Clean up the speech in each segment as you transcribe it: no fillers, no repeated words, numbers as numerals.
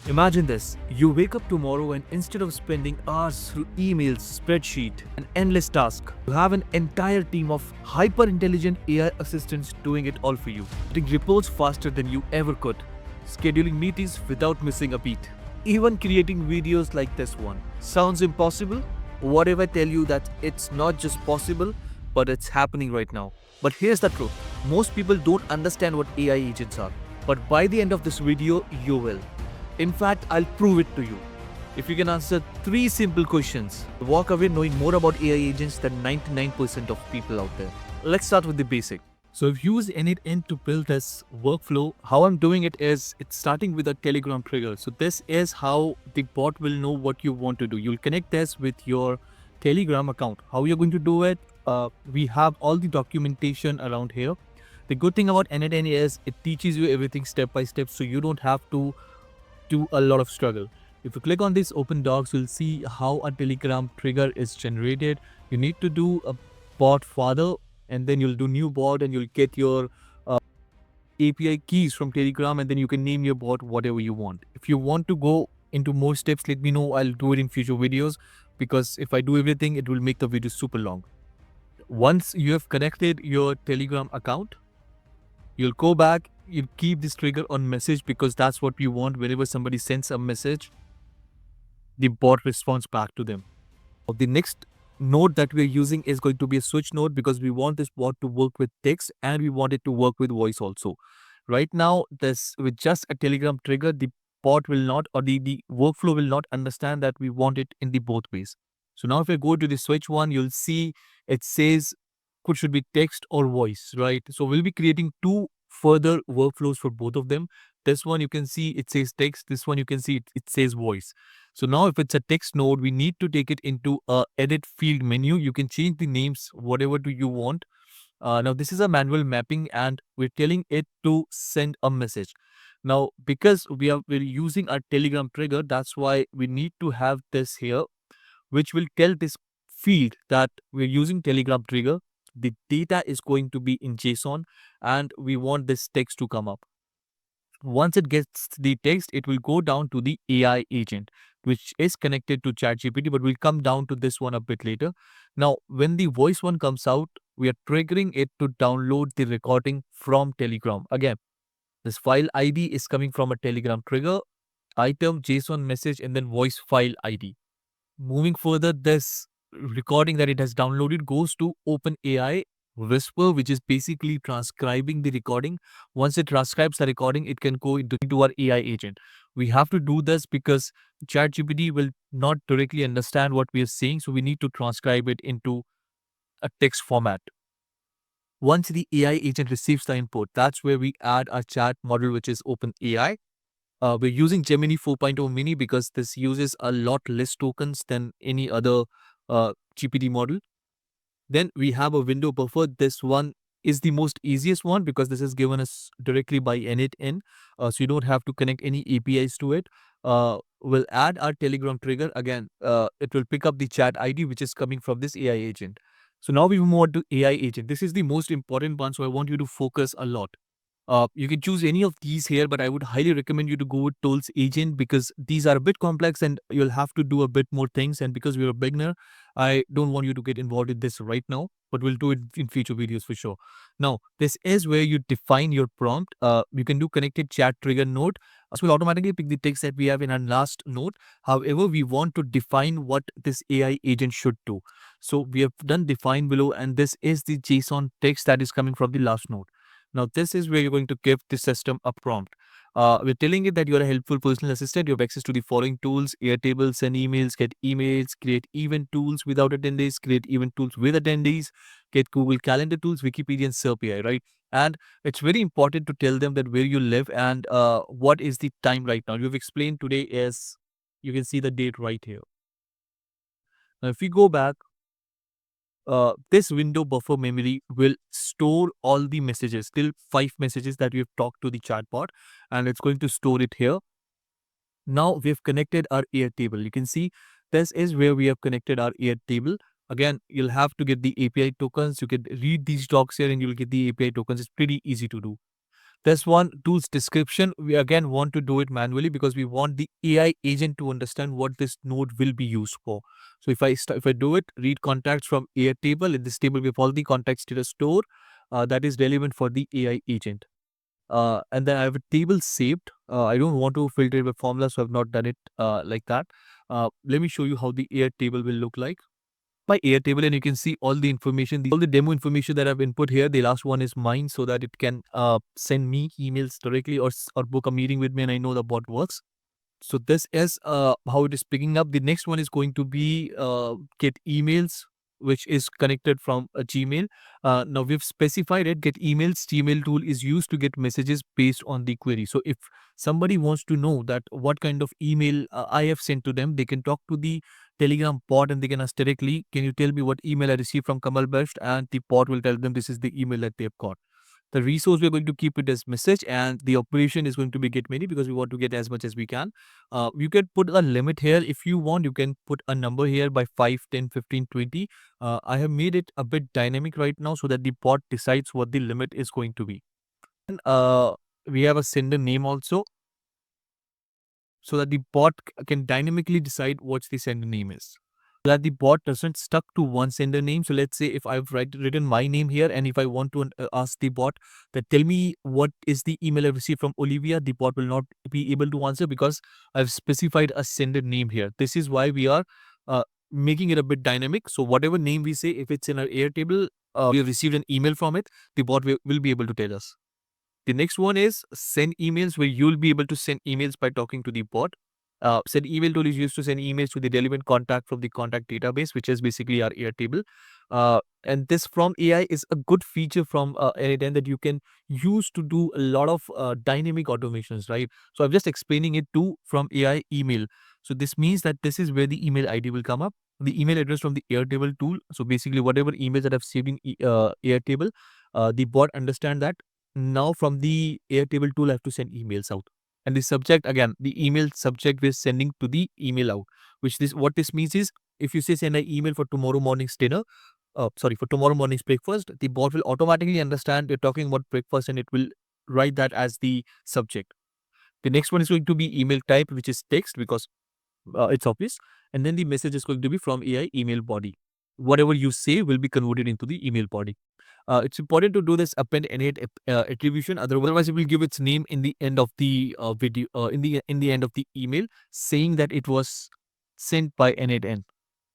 Imagine this. You wake up tomorrow and instead of spending hours through emails, spreadsheet, and endless tasks, you have an entire team of hyper-intelligent AI assistants doing it all for you. Getting reports faster than you ever could. Scheduling meetings without missing a beat. Even creating videos like this one. Sounds impossible? What if I tell you that it's not just possible, but it's happening right now? But here's the truth. Most people don't understand what AI agents are. But by the end of this video, you will. In fact, I'll prove it to you. If you can answer three simple questions, walk away knowing more about AI agents than 99% of people out there. Let's start with the basic. So if you use N8N to build this workflow, how I'm doing it is it's starting with a Telegram trigger. So this is how the bot will know what you want to do. You'll connect this with your Telegram account. How you're going to do it? We have all the documentation around here. The good thing about N8N is it teaches you everything step by step, so you don't have to do a lot of struggle. If you click on this open docs, you'll see how a Telegram trigger is generated. You need to do a bot father, and then you'll do new bot, and you'll get your API keys from Telegram, and then you can name your bot whatever you want. If you want to go into more steps, let me know. I'll do it in future videos, because if I do everything, it will make the video super long. Once you have connected your Telegram account, you'll go back, you keep this trigger on message, because that's what we want. Whenever somebody sends a message, the bot responds back to them. The next node that we're using is going to be a switch node, because we want this bot to work with text and we want it to work with voice also. Right now, this with just a Telegram trigger, the bot will not, or the workflow will not understand that we want it in the both ways. So now if I go to the switch one, you'll see it says could should be text or voice, right? So we'll be creating two further workflows for both of them. This one you can see it says text, this one you can see it says voice. So now if it's a text node, we need to take it into a edit field menu. You can change the names, whatever do you want. Now this is a manual mapping and we're telling it to send a message. Now, because we're using our Telegram trigger, that's why we need to have this here, which will tell this field that we're using Telegram trigger. The data is going to be in JSON and we want this text to come up. Once it gets the text, it will go down to the AI agent, which is connected to ChatGPT, but we'll come down to this one a bit later. Now, when the voice one comes out, we are triggering it to download the recording from Telegram. Again, this file ID is coming from a Telegram trigger, item, JSON message, and then voice file ID. Moving further, this recording that it has downloaded goes to OpenAI Whisper, which is basically transcribing the recording. Once it transcribes the recording, it can go into our AI agent. We have to do this because ChatGPT will not directly understand what we are saying, so we need to transcribe it into a text format. Once the AI agent receives the input, that's where we add our chat model, which is OpenAI. We're using Gemini 4.0 Mini because this uses a lot less tokens than any other GPT model. Then we have a window buffer. This one is the most easiest one because this is given us directly by N8N. So you don't have to connect any APIs to it. We'll add our Telegram trigger. Again, it will pick up the chat ID, which is coming from this AI agent. So now we move on to AI agent. This is the most important one. So I want you to focus a lot. You can choose any of these here, but I would highly recommend you to go with Tools Agent because these are a bit complex and you'll have to do a bit more things. And because we're a beginner, I don't want you to get involved in this right now, but we'll do it in future videos for sure. Now, this is where you define your prompt. You can do connected chat trigger node. This will automatically pick the text that we have in our last node. However, we want to define what this AI agent should do. So we have done define below, and this is the JSON text that is coming from the last node. Now, this is where you're going to give the system a prompt. We're telling it that you're a helpful personal assistant. You have access to the following tools: Airtable, send emails, get emails, create event tools without attendees, create event tools with attendees, get Google Calendar tools, Wikipedia, and SerpAI, right? And it's very important to tell them that where you live and what is the time right now. You've explained today is, you can see the date right here. Now, if we go back, this window buffer memory will store all the messages, till 5 messages that we have talked to the chatbot, and it's going to store it here. Now we've connected our Airtable. You can see this is where we have connected our Airtable. Again, you'll have to get the API tokens. You can read these docs here and you'll get the API tokens. It's pretty easy to do. This one tool's description, we again want to do it manually because we want the AI agent to understand what this node will be used for. So if I do it, read contacts from Airtable. In this table, we have all the contacts data store that is relevant for the AI agent. And then I have a table saved. I don't want to filter it by formula, so I've not done it like that. Let me show you how the Airtable will look like. My Airtable, and you can see all the information, all the demo information that I've input here. The last one is mine, so that it can send me emails directly or book a meeting with me, and I know the bot works. So this is how it is picking up. The next one is going to be get emails, which is connected from a Gmail. Now we've specified it. Get emails. Gmail tool is used to get messages based on the query. So if somebody wants to know that what kind of email I have sent to them, they can talk to the Telegram bot and they can ask directly, can you tell me what email I received from Kamal Best? And the bot will tell them this is the email that they've got. The resource, we're going to keep it as message, and the operation is going to be get many because we want to get as much as we can. You can put a limit here if you want. You can put a number here by 5, 10, 15, 20. I have made it a bit dynamic right now so that the bot decides what the limit is going to be. And we have a sender name also, so that the bot can dynamically decide what the sender name is. So that the bot doesn't stuck to one sender name. So let's say if I've written my name here, and if I want to ask the bot that tell me what is the email I received from Olivia, the bot will not be able to answer because I've specified a sender name here. This is why we are making it a bit dynamic. So whatever name we say, if it's in our Airtable, we have received an email from it, the bot will be able to tell us. The next one is send emails, where you'll be able to send emails by talking to the bot. Send email tool is used to send emails to the relevant contact from the contact database, which is basically our Airtable. And this from AI is a good feature from N8N that you can use to do a lot of dynamic automations, right? So I'm just explaining it to from AI email. So this means that this is where the email ID will come up. The email address from the Airtable tool. So basically, whatever emails that I've saved in Airtable, the bot understand that now from the Airtable tool, I have to send emails out. And the subject, again, the email subject we're sending to the email out, which what this means is if you say send an email for tomorrow morning's dinner, for tomorrow morning's breakfast, the bot will automatically understand you're talking about breakfast and it will write that as the subject. The next one is going to be email type, which is text because it's obvious. And then the message is going to be from AI email body. Whatever you say will be converted into the email body. It's important to do this append N8 attribution. Otherwise, it will give its name in the end of the video, in the end of the email, saying that it was sent by N8N.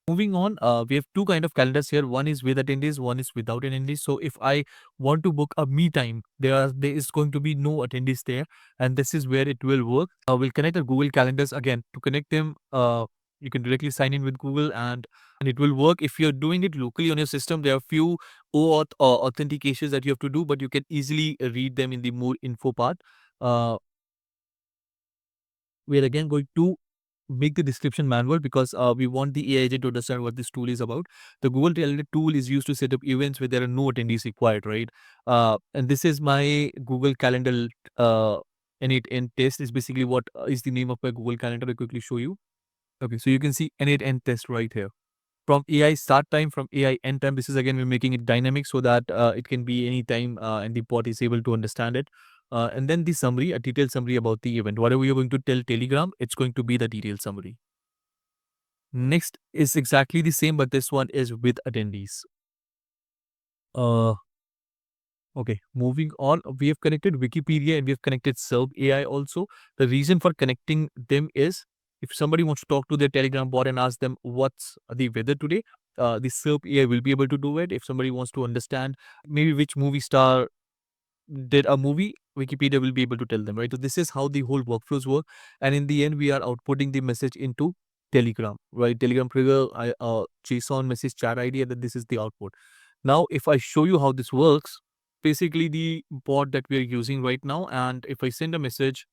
Moving on, we have two kind of calendars here. One is with attendees, one is without attendees. So if I want to book a me time, there is going to be no attendees there, and this is where it will work. We'll connect our Google calendars again. To connect them, you can directly sign in with Google, and it will work. If you're doing it locally on your system, there are few OAuth authentications that you have to do, but you can easily read them in the more info part. We're again going to make the description manual because we want the AI agent to understand what this tool is about. The Google Calendar tool is used to set up events where there are no attendees required, right? And this is my Google Calendar N8N test is basically what is the name of my Google Calendar. I'll quickly show you. Okay, so you can see N8N test right here. From AI start time, from AI end time, this is again, we're making it dynamic so that it can be any time and the bot is able to understand it. And then the summary, a detailed summary about the event. Whatever you're going to tell Telegram, it's going to be the detailed summary. Next is exactly the same, but this one is with attendees. Okay, moving on. We have connected Wikipedia and we have connected Serve AI also. The reason for connecting them is if somebody wants to talk to their Telegram bot and ask them what's the weather today, the Serve AI will be able to do it. If somebody wants to understand maybe which movie star did a movie, Wikipedia will be able to tell them, right? So this is how the whole workflows work. And in the end, we are outputting the message into Telegram, right? Telegram trigger, JSON message chat ID, and then this is the output. Now, if I show you how this works, basically the bot that we are using right now, and if I send a message,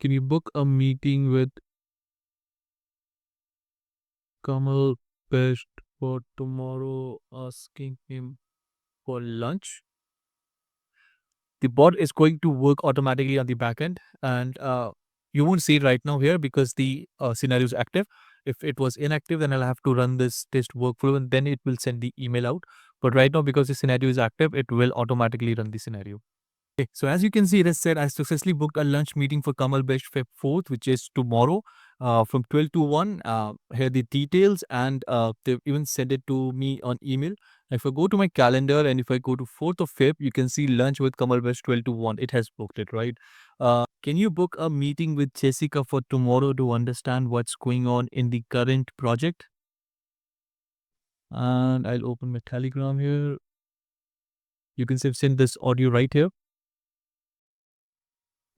can you book a meeting with Kamal Best for tomorrow, asking him for lunch? The bot is going to work automatically on the backend, and you won't see it right now here because the scenario is active. If it was inactive, then I'll have to run this test workflow and then it will send the email out. But right now, because the scenario is active, it will automatically run the scenario. Okay, so as you can see, it has said I successfully booked a lunch meeting for Kamal Besh Feb 4th, which is tomorrow, from 12 to 1. Here are the details, and they've even sent it to me on email. If I go to my calendar and if I go to 4th of Feb, you can see lunch with Kamal Besh 12 to 1. It has booked it, right? Can you book a meeting with Jessica for tomorrow to understand what's going on in the current project? And I'll open my Telegram here. You can send this audio right here.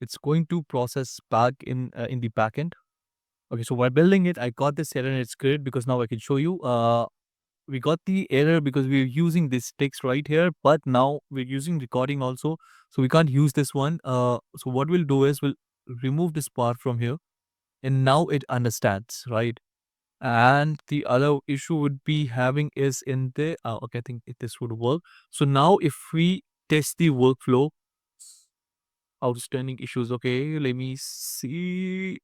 It's going to process back in the backend. Okay, so while building it, I got this error and it's great because now I can show you. We got the error because we're using this text right here, but now we're using recording also, so we can't use this one. So what we'll do is we'll remove this part from here, and now it understands, right? And the other issue would be having is in the okay, I think this would work. So now if we test the workflow, outstanding issues. Okay, let me see.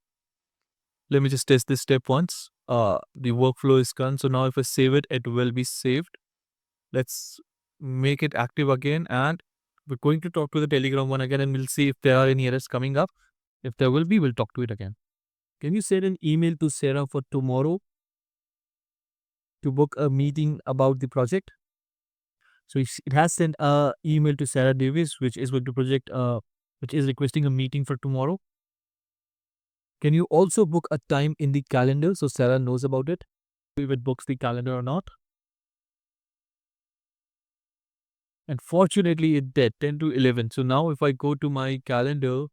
Let me just test this step once. The workflow is done. So now if I save it, it will be saved. Let's make it active again, and we're going to talk to the Telegram one again, and we'll see if there are any errors coming up. If there will be, we'll talk to it again. Can you send an email to Sarah for tomorrow to book a meeting about the project? So it has sent a email to Sarah Davis, which is with the project, which is requesting a meeting for tomorrow. Can you also book a time in the calendar so Sarah knows about it? If it books the calendar or not. And fortunately, it did 10 to 11. So now if I go to my calendar,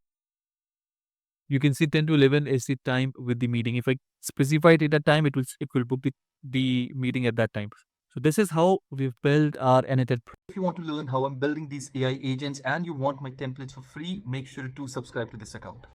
you can see 10 to 11 is the time with the meeting. If I specify it at that time, it will book the meeting at that time. So this is how we've built our annotated. If you want to learn how I'm building these AI agents and you want my templates for free, make sure to subscribe to this account.